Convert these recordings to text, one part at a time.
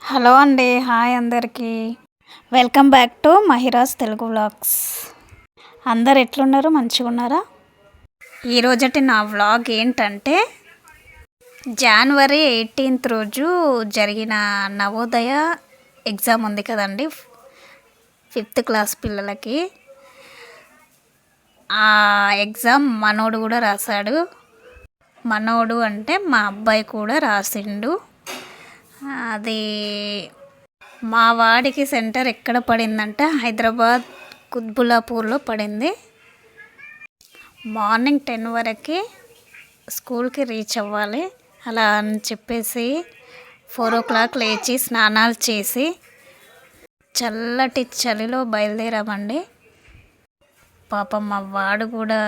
Hello అండి. Hi అందరికీ. Welcome back to Mahiraj Telugu vlogs. అందరు ఎట్లున్నారు? మంచిగా ఉన్నారా? ఈరోజటి నా వ్లాగ్ ఏంటంటే జనవరి 18th రోజు జరిగిన నవోదయ ఎగ్జామ్ ఉంది కదండి, 5th క్లాస్ పిల్లలకి. ఆ ఎగ్జామ్ మనోడు కూడా రాశాడు. మనోడు అంటే మా అబ్బాయి కూడా రాసిండు. అది మా వాడికి సెంటర్ ఎక్కడ పడిందంటే హైదరాబాద్ కుత్బుల్లాపూర్లో పడింది. మార్నింగ్ 10 వరకు స్కూల్కి రీచ్ అవ్వాలి. అలా అని చెప్పేసి 4 o'clock లేచి స్నానాలు చేసి చల్లటి చలిలో బయలుదేరామండి. పాపం మా వాడు కూడా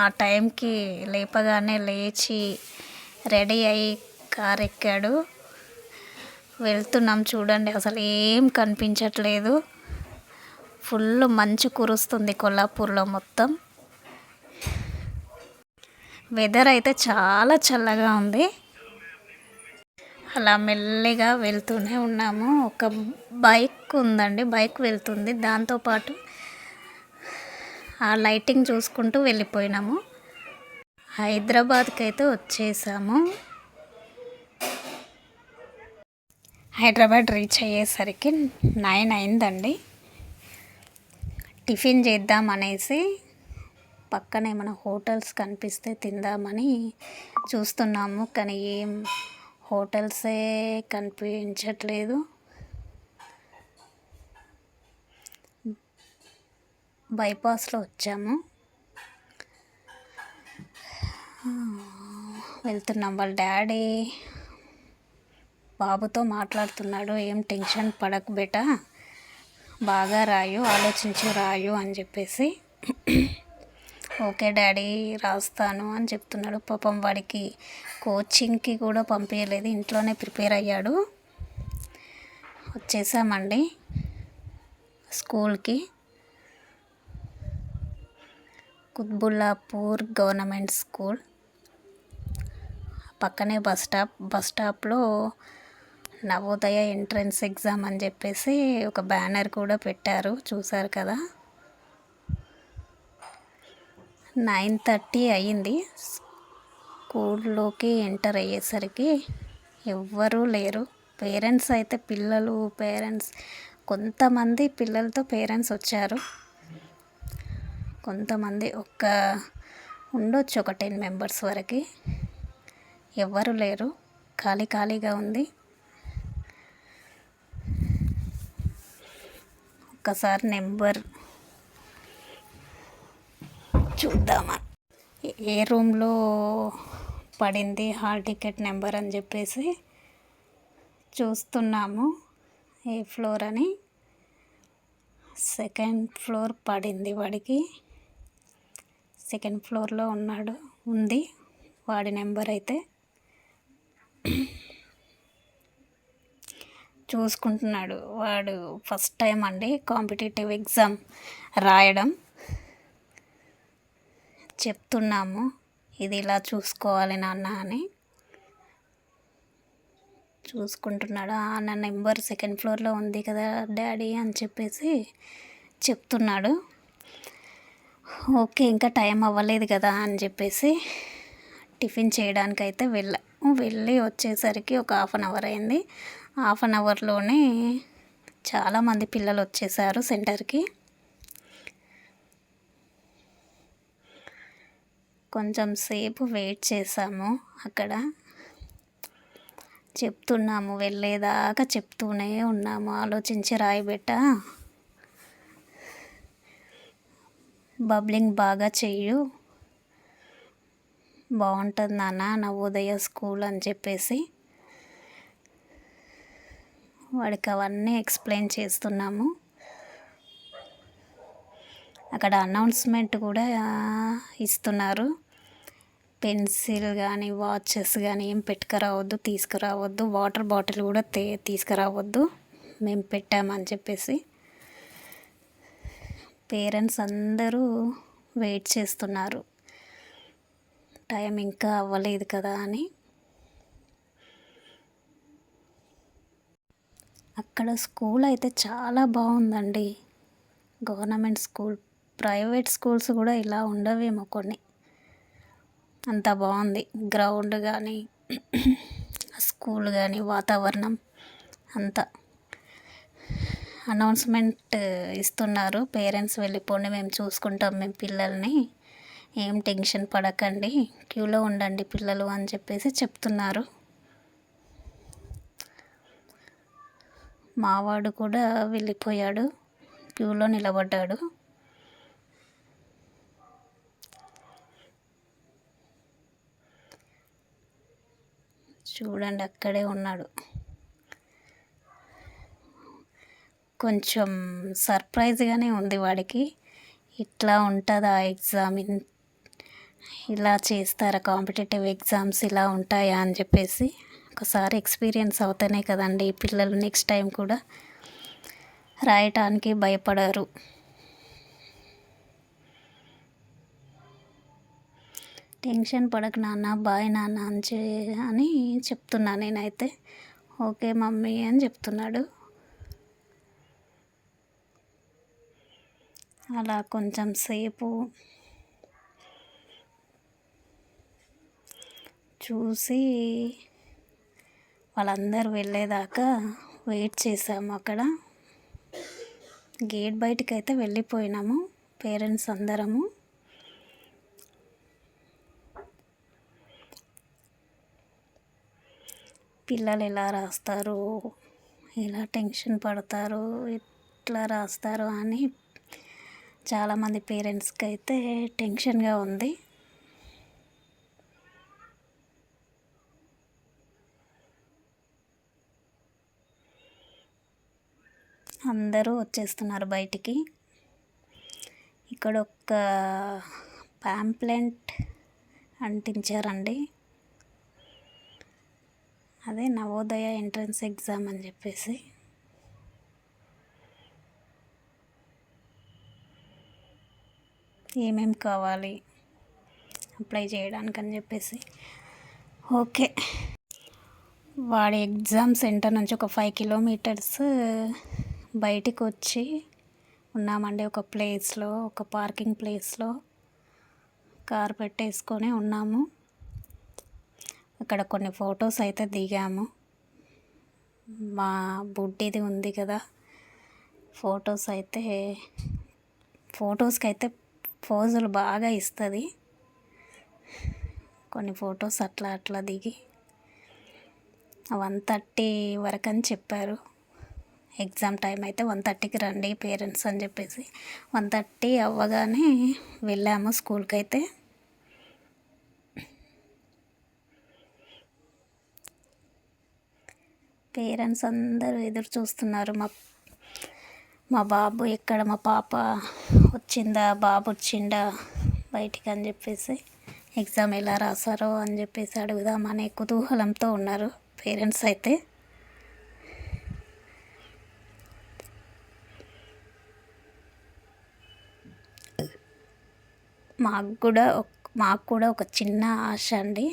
ఆ టైంకి లేపగానే లేచి రెడీ అయ్యి కారు ఎక్కాడు. వెళ్తున్నాం. చూడండి, అసలు ఏం కనిపించట్లేదు. ఫుల్ మంచు కురుస్తుంది కొల్లాపూర్లో మొత్తం. వెదర్ అయితే చాలా చల్లగా ఉంది. అలా మెల్లిగా వెళ్తూనే ఉన్నాము. ఒక బైక్ ఉందండి, బైక్ వెళ్తుంది. దాంతోపాటు ఆ లైటింగ్ చూసుకుంటూ వెళ్ళిపోయినాము. హైదరాబాద్కి అయితే వచ్చేసాము. హైదరాబాద్ రీచ్ అయ్యేసరికి 9 అయిందండి. టిఫిన్ చేద్దాం అనేసి పక్కన ఏమైనా హోటల్స్ కనిపిస్తే తిందామని చూస్తున్నాము, కానీ ఏం హోటల్సే కనిపించట్లేదు. బైపాస్లో వచ్చాము. వెళ్తున్నాం. వాళ్ళ డాడీ బాబుతో మాట్లాడుతున్నాడు. ఏం టెన్షన్ పడకు బేటా, బాగా రాయు, ఆలోచించి రాయు అని చెప్పేసి. ఓకే డాడీ, రాస్తాను అని చెప్తున్నాడు. పాపం వాడికి కోచింగ్కి కూడా పంపించలేదు, ఇంట్లోనే ప్రిపేర్ అయ్యాడు. వచ్చేసామండి స్కూల్కి. కుత్బుల్లాపూర్ గవర్నమెంట్ స్కూల్ పక్కనే బస్ స్టాప్లో నవోదయ ఎంట్రన్స్ ఎగ్జామ్ అని చెప్పేసి ఒక బ్యానర్ కూడా పెట్టారు, చూసారు కదా. 9:30 అయ్యింది. స్కూల్లోకి ఎంటర్ అయ్యేసరికి ఎవ్వరూ లేరు. పేరెంట్స్ అయితే పేరెంట్స్ కొంతమంది పిల్లలతో పేరెంట్స్ వచ్చారు. కొంతమంది ఉండొచ్చు ఒక 10 members వరకు. ఎవ్వరు లేరు, ఖాళీగా ఉంది. ఒక్కసారి నెంబర్ చూద్దామా, ఏ రూమ్లో పడింది హాల్ టికెట్ నెంబర్ అని చెప్పేసి చూస్తున్నాము. ఏ ఫ్లోర్ అని. 2nd floor పడింది వాడికి. 2nd floorలో ఉంది వాడి నెంబర్ అయితే. చూసుకుంటున్నాడు. వాడు ఫస్ట్ టైం అండి కాంపిటేటివ్ ఎగ్జామ్ రాయడం. చెప్తున్నాము, ఇది ఇలా చూసుకోవాలి నాన్న అని. చూసుకుంటున్నాడు. నా నెంబర్ 2nd floorలో ఉంది కదా డాడీ అని చెప్పేసి చెప్తున్నాడు. ఓకే, ఇంకా టైం అవ్వలేదు కదా అని చెప్పేసి టిఫిన్ చేయడానికైతే వెళ్ళి వచ్చేసరికి ఒక 1/2 hour అయింది. 1/2 hourలోనే చాలామంది పిల్లలు వచ్చేసారు సెంటర్కి. కొంచెం సేపు వెయిట్ చేసాము అక్కడ. చెప్తున్నాము, వెళ్ళేదాకా చెప్తూనే ఉన్నాము, ఆలోచించి రాయబెట్ట, బబ్లింగ్ బాగా చెయ్యు, బాగుంటుంది నాన్న నవోదయ స్కూల్ అని చెప్పేసి వాడికి అవన్నీ ఎక్స్ప్లెయిన్ చేస్తున్నాము. అక్కడ అనౌన్స్మెంట్ కూడా ఇస్తున్నారు. పెన్సిల్ కానీ వాచెస్ కానీ ఏం తీసుకురావద్దు, వాటర్ బాటిల్ కూడా తీసుకురావద్దు, మేము పెట్టామని చెప్పేసి. పేరెంట్స్ అందరూ వెయిట్ చేస్తున్నారు, టైం ఇంకా అవ్వలేదు కదా అని. అక్కడ స్కూల్ అయితే చాలా బాగుందండి. Government school. ప్రైవేట్ స్కూల్స్ కూడా ఇలా ఉండవేమో కొన్ని. అంత బాగుంది గ్రౌండ్ కానీ, స్కూల్ కానీ, వాతావరణం అంతా. అనౌన్స్మెంట్ ఇస్తున్నారు, పేరెంట్స్ వెళ్ళిపోండి, మేము చూసుకుంటాం మేము పిల్లల్ని, ఏం టెన్షన్ పడకండి, క్యూలో ఉండండి పిల్లలు అని చెప్పేసి చెప్తున్నారు. మావాడు కూడా వెళ్ళిపోయాడు, క్యూలో నిలబడ్డాడు. చూడండి అక్కడే ఉన్నాడు. కొంచెం సర్ప్రైజ్గానే ఉంది వాడికి. ఇట్లా ఉంటుందా ఎగ్జామ్, ఇలా చేస్తారా, కాంపిటేటివ్ ఎగ్జామ్స్ ఇలా ఉంటాయా అని చెప్పేసి ఒకసారి ఎక్స్పీరియన్స్ అవుతానే కదండి పిల్లలు నెక్స్ట్ టైం కూడా రాయటానికి భయపడరు. టెన్షన్ పడకు నాన్న, బాయ్ నాన్న అని చెప్తున్నా నేనైతే. ఓకే మమ్మీ అని చెప్తున్నాడు. అలా కొంచెం సేపు చూసి వాళ్ళందరూ వెళ్ళేదాకా వెయిట్ చేసాము. అక్కడ గేట్ బయటికి అయితే వెళ్ళిపోయినాము పేరెంట్స్ అందరము. పిల్లలు ఎలా రాస్తారు, ఎలా టెన్షన్ పడతారు, ఎట్లా రాస్తారు అని చాలామంది పేరెంట్స్కి అయితే టెన్షన్గా ఉంది. అందరూ వచ్చేస్తున్నారు బయటికి. ఇక్కడ ఒక ప్యాంప్లెంట్ అంటించారండి, అదే నవోదయ ఎంట్రన్స్ ఎగ్జామ్ అని చెప్పేసి. ఏమేమి కావాలి అప్లై చేయడానికి అని చెప్పేసి. ఓకే, వాడి ఎగ్జామ్ సెంటర్ నుంచి ఒక 5 కిలోమీటర్స్ బయటికి వచ్చి ఉన్నామండి. ఒక ప్లేస్లో, ఒక పార్కింగ్ ప్లేస్లో కార్ పెట్టేసుకొని ఉన్నాము. అక్కడ కొన్ని ఫొటోస్ అయితే దిగాము. మా బుడ్డిది ఉంది కదా, ఫొటోస్కి అయితే పోజులు బాగా ఇస్తుంది. కొన్ని ఫొటోస్ అట్లా దిగి 1:30 వరకు అని చెప్పారు. ఎగ్జామ్ టైం అయితే 1:30కి రండి పేరెంట్స్ అని చెప్పేసి 1:30 అవ్వగానే వెళ్ళాము స్కూల్కి అయితే. పేరెంట్స్ అందరూ ఎదురు చూస్తున్నారు. మా బాబు ఎక్కడ, మా పాప వచ్చిందా, బాబు వచ్చిందా బయటికి అని చెప్పేసి, ఎగ్జామ్ ఎలా రాశారో అని చెప్పేసి అడుగుదామనే కుతూహలంతో ఉన్నారు పేరెంట్స్ అయితే. మాకు కూడా ఒక చిన్న ఆశ అండి,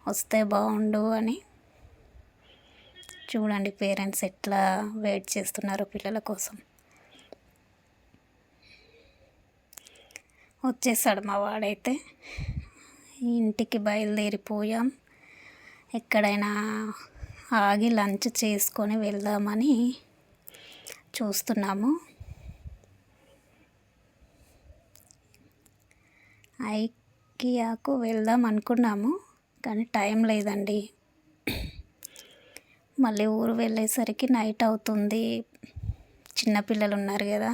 వస్తే బాగుండు అని. చూడండి పేరెంట్స్ ఎట్లా వెయిట్ చేస్తున్నారు పిల్లల కోసం. వచ్చేసాడు మా వాడైతే. ఇంటికి బయలుదేరిపోయాం. ఎక్కడైనా ఆగి లంచ్ చేసుకొని వెళ్దామని చూస్తున్నాము. ఐకియాకు వెళ్దాం అనుకున్నాము కానీ టైం లేదండి. మళ్ళీ ఊరు వెళ్ళేసరికి నైట్ అవుతుంది, చిన్నపిల్లలు ఉన్నారు కదా,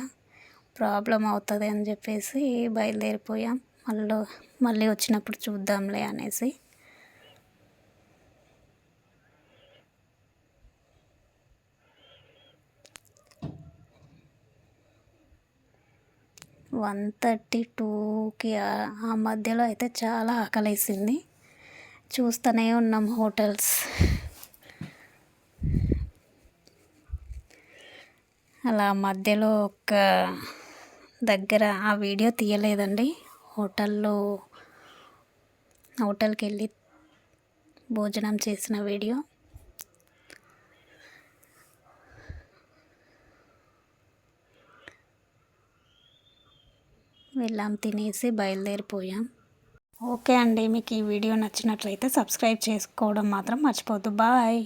ప్రాబ్లం అవుతుంది అని చెప్పేసి బయలుదేరిపోయాం. మళ్ళీ వచ్చినప్పుడు చూద్దాంలే అనేసి. వన్ 1:32కి ఆ మధ్యలో అయితే చాలా ఆకలేసింది. చూస్తూనే ఉన్నాం హోటల్స్. అలా మధ్యలో ఒక దగ్గర ఆ వీడియో తీయలేదండి. హోటల్కి వెళ్ళి భోజనం చేసిన వీడియో. వెళ్ళాం, తినేసి బయలుదేరిపోయాం. ఓకే అండి, మీకు ఈ వీడియో నచ్చినట్లయితే సబ్స్క్రైబ్ చేసుకోవడం మాత్రం మర్చిపోవద్దు. బాయ్.